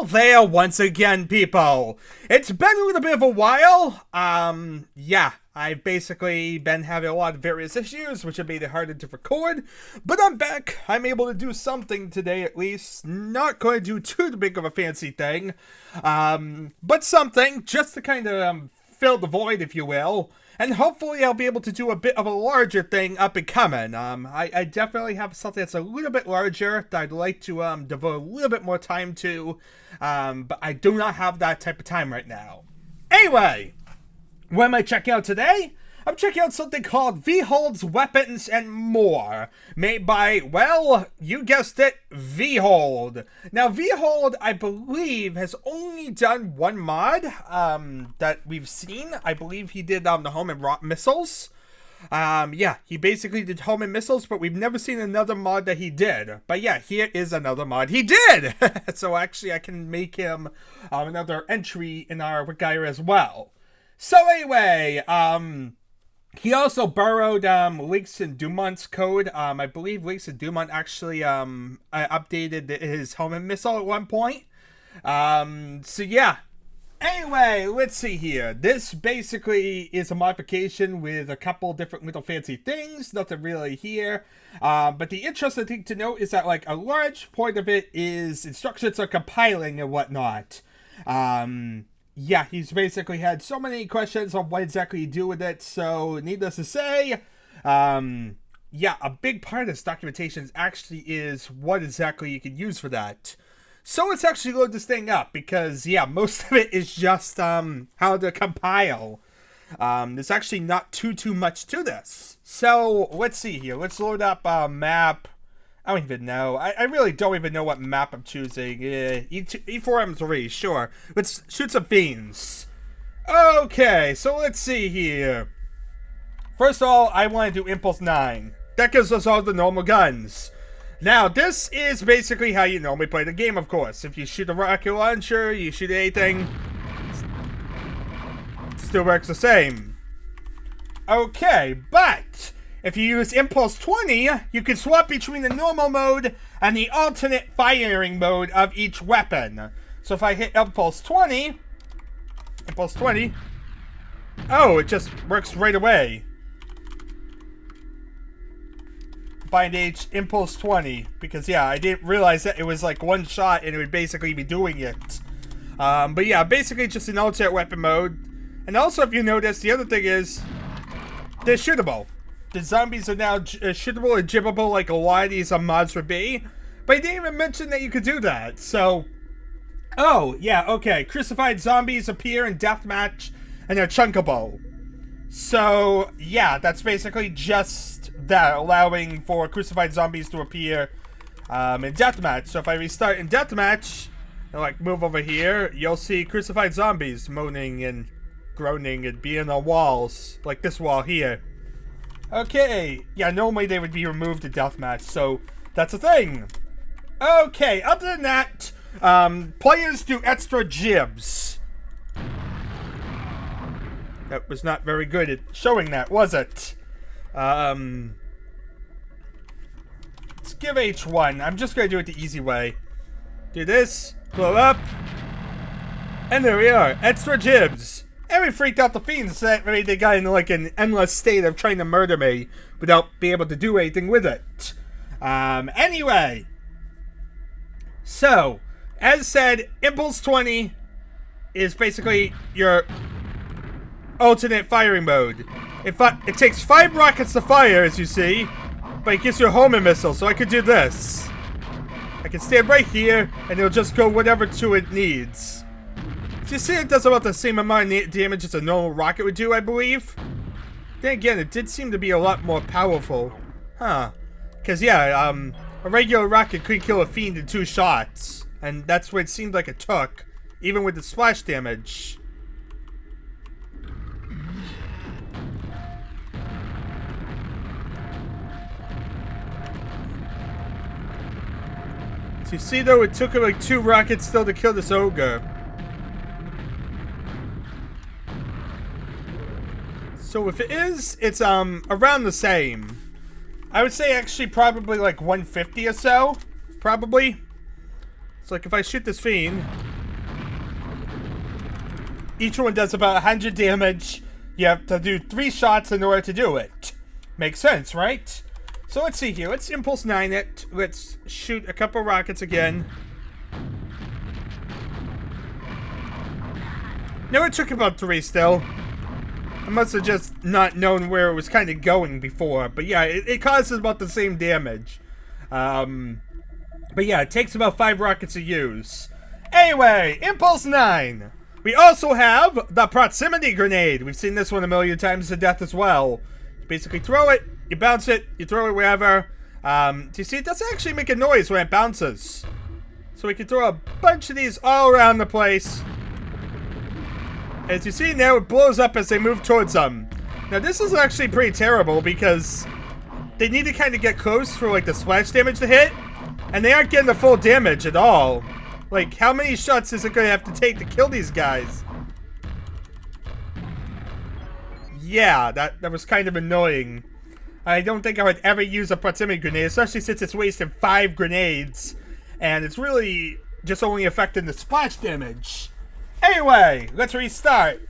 Well, there once again, people. It's been a little bit of a while. Yeah, I've basically been having a lot of various issues, which have made it harder to record. But I'm back. I'm able to do something today, at least. Not going to do too big of a fancy thing. But something, just to kind of fill the void, if you will. And hopefully I'll be able to do a bit of a larger thing up and coming. I definitely have something that's a little bit larger that I'd like to devote a little bit more time to. But I do not have that type of time right now. Anyway, what am I checking out today? I'm checking out something called V-Hold's Weapons and More, made by, well, you guessed it, V-Hold. Now, V-Hold, I believe, has only done one mod that we've seen. I believe he did the home and missiles. Yeah, he basically did home and missiles, but we've never seen another mod that he did. But yeah, here is another mod he did! So actually, I can make him another entry in our Wikire as well. So anyway, he also borrowed Links and Dumont's code. I believe Links and Dumont actually updated his homing missile at one point. So yeah. Anyway, let's see here. This basically is a modification with a couple different little fancy things. Nothing really here. But the interesting thing to note is that like a large point of it is instructions on compiling and whatnot. Yeah, he's basically had so many questions on what exactly you do with it, so needless to say, yeah, a big part of this documentation actually is what exactly you can use for that. So let's actually load this thing up, because, yeah, most of it is just, how to compile. There's actually not too much to this. So, let's see here. Let's load up, map. I don't even know. I really don't even know what map I'm choosing. E4M3, sure. Let's shoot some fiends. Okay, so let's see here. First of all, I want to do Impulse 9. That gives us all the normal guns. Now, this is basically how you normally play the game, of course. If you shoot a rocket launcher, you shoot anything, it still works the same. Okay, but if you use Impulse 20, you can swap between the normal mode and the alternate firing mode of each weapon. So if I hit Impulse 20, oh, it just works right away. Bind H, Impulse 20, because yeah, I didn't realize that it was like one shot and it would basically be doing it. But yeah, basically just an alternate weapon mode. And also, if you notice, the other thing is, they're shootable. The zombies are now shootable and gibbable like a lot of these mods would be. But I didn't even mention that you could do that, so... Oh, yeah, okay. Crucified zombies appear in deathmatch and they're chunkable. So, yeah, that's basically just that, allowing for crucified zombies to appear in deathmatch. So if I restart in deathmatch, and like move over here, you'll see crucified zombies moaning and groaning and being on walls, like this wall here. Okay, yeah, normally they would be removed in deathmatch, so that's a thing. Okay, other than that, players do extra gibs. That was not very good at showing that, was it? Let's give H1. I'm just gonna do it the easy way. Do this, blow up, and there we are, extra gibs. And we freaked out the fiends, so that way they got into like an endless state of trying to murder me without being able to do anything with it. Anyway. So, as said, Impulse 20 is basically your alternate firing mode. It takes 5 rockets to fire, as you see, but it gives you a homing missile, so I could do this. I can stand right here, and it'll just go whatever to it needs. You see, it does about the same amount of damage as a normal rocket would do, I believe. Then again, it did seem to be a lot more powerful. Huh. Because, yeah, a regular rocket could kill a fiend in 2 shots. And that's what it seemed like it took, even with the splash damage. So you see, though, it took like 2 rockets still to kill this ogre. So if it is, it's around the same. I would say actually probably like 150 or so. Probably. So like if I shoot this fiend, Each one does about 100 damage. You have to do 3 shots in order to do it. Makes sense, right? So let's see here. Let's Impulse 9 it. Let's shoot a couple rockets again. No, it took about 3 still. I must have just not known where it was kind of going before. But yeah, it causes about the same damage. But yeah, it takes about 5 rockets to use. Anyway, Impulse 9. We also have the Proximity Grenade. We've seen this one a million times to death as well. You basically throw it, you bounce it, you throw it wherever. Do you see, it doesn't actually make a noise when it bounces. So we can throw a bunch of these all around the place. As you see now, it blows up as they move towards them. Now this is actually pretty terrible because they need to kind of get close for like the splash damage to hit. And they aren't getting the full damage at all. Like, how many shots is it going to have to take to kill these guys? Yeah, that was kind of annoying. I don't think I would ever use a proximity grenade, especially since it's wasted 5 grenades. And it's really just only affecting the splash damage. Anyway, let's restart.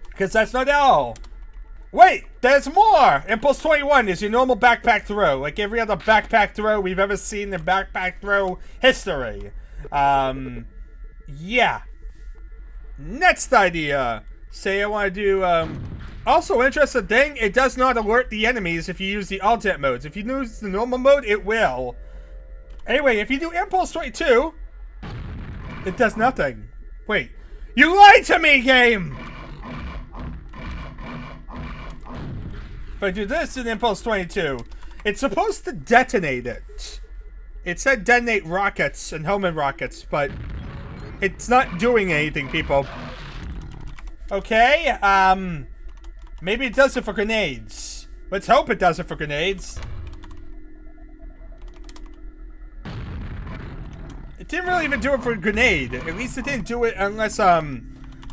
Because that's not all. Wait, there's more! Impulse 21 is your normal backpack throw. Like every other backpack throw we've ever seen in backpack throw history. Yeah. Next idea. Say I want to do, also interesting thing, it does not alert the enemies if you use the alternate modes. If you use the normal mode, it will. Anyway, if you do Impulse 22, it does nothing. Wait. You lied to me, game! If I do this in Impulse 22, it's supposed to detonate it. It said detonate rockets and homing rockets, but it's not doing anything, people. Okay, maybe it does it for grenades. Let's hope it does it for grenades. It didn't really even do it for a grenade. At least it didn't do it unless,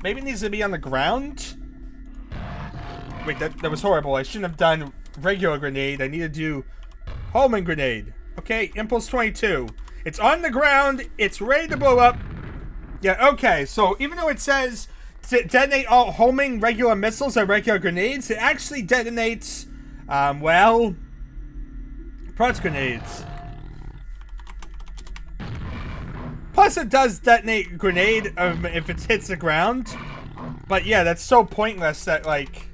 maybe it needs to be on the ground? Wait, that was horrible. I shouldn't have done regular grenade. I need to do homing grenade. Okay, Impulse 22. It's on the ground. It's ready to blow up. Yeah, okay. So even though it says to detonate all homing regular missiles and regular grenades, it actually detonates, well, prox grenades. Plus it does detonate grenade if it hits the ground. But yeah, that's so pointless that, like...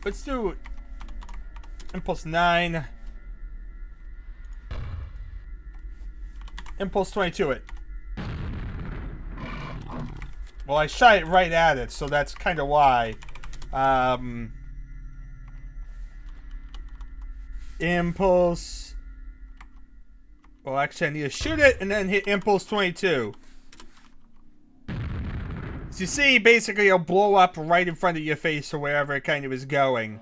Let's do Impulse 9. Impulse 22 it. Well, I shot it right at it, so that's kind of why. Impulse. Well, actually, I need to shoot it and then hit Impulse 22. You see, basically it'll blow up right in front of your face or wherever it kind of is going.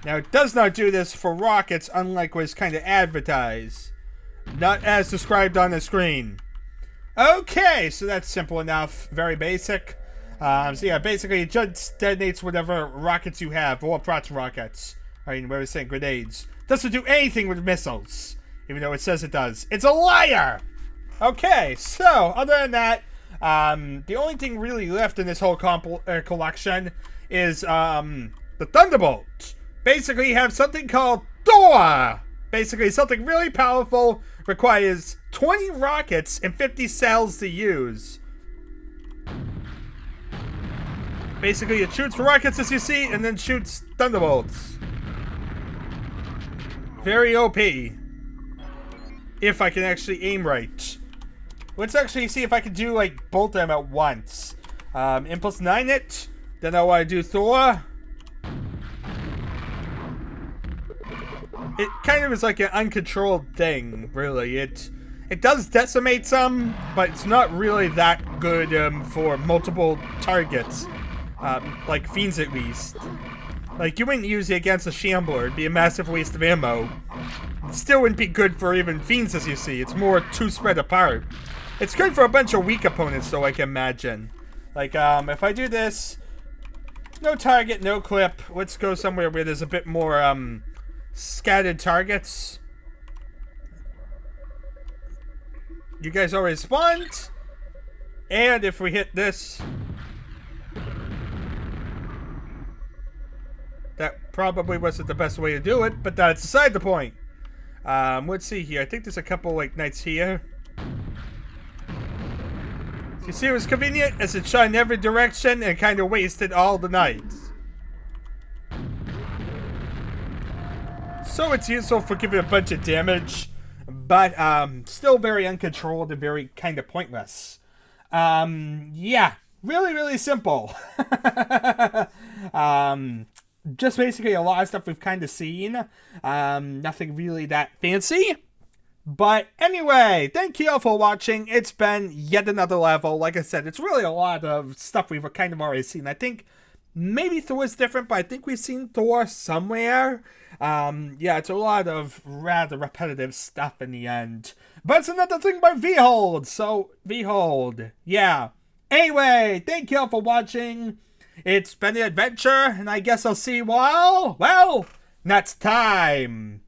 Now, it does not do this for rockets, unlike what is kind of advertised. Not as described on the screen. Okay, so that's simple enough. Very basic. So yeah, basically it just detonates whatever rockets you have, or prox rockets. I mean, we were saying grenades. Doesn't do anything with missiles, even though it says it does. It's a liar! Okay, so, other than that, the only thing really left in this whole collection is the Thunderbolt. Basically, you have something called Thor. Basically, something really powerful, requires 20 rockets and 50 cells to use. Basically, it shoots rockets as you see, and then shoots Thunderbolts. Very OP. If I can actually aim right. Let's actually see if I can do, like, both of them at once. Impulse 9 it. Then I want to do Thor. It kind of is like an uncontrolled thing, really. It does decimate some, but it's not really that good for multiple targets. Like Fiends at least. Like, you wouldn't use it against a Shambler. It'd be a massive waste of ammo. It still wouldn't be good for even Fiends, as you see. It's more too spread apart. It's good for a bunch of weak opponents, though, I can imagine. Like, if I do this, no target, no clip. Let's go somewhere where there's a bit more, scattered targets. you guys already spawned. And if we hit this, that probably wasn't the best way to do it, but that's beside the point. Let's see here. I think there's a couple like knights here. So you see it was convenient as it shot in every direction and kind of wasted all the knights. So it's useful for giving a bunch of damage, but still very uncontrolled and very kind of pointless. Yeah, really simple. Just basically a lot of stuff we've kind of seen. Nothing really that fancy. But anyway, thank you all for watching. It's been yet another level. Like I said, it's really a lot of stuff we've kind of already seen. I think maybe Thor is different, but I think we've seen Thor somewhere. Yeah, it's a lot of rather repetitive stuff in the end. But it's another thing by Behold. So, Behold. Yeah. Anyway, thank you all for watching. It's been an adventure, and I guess I'll see you all, well, next time.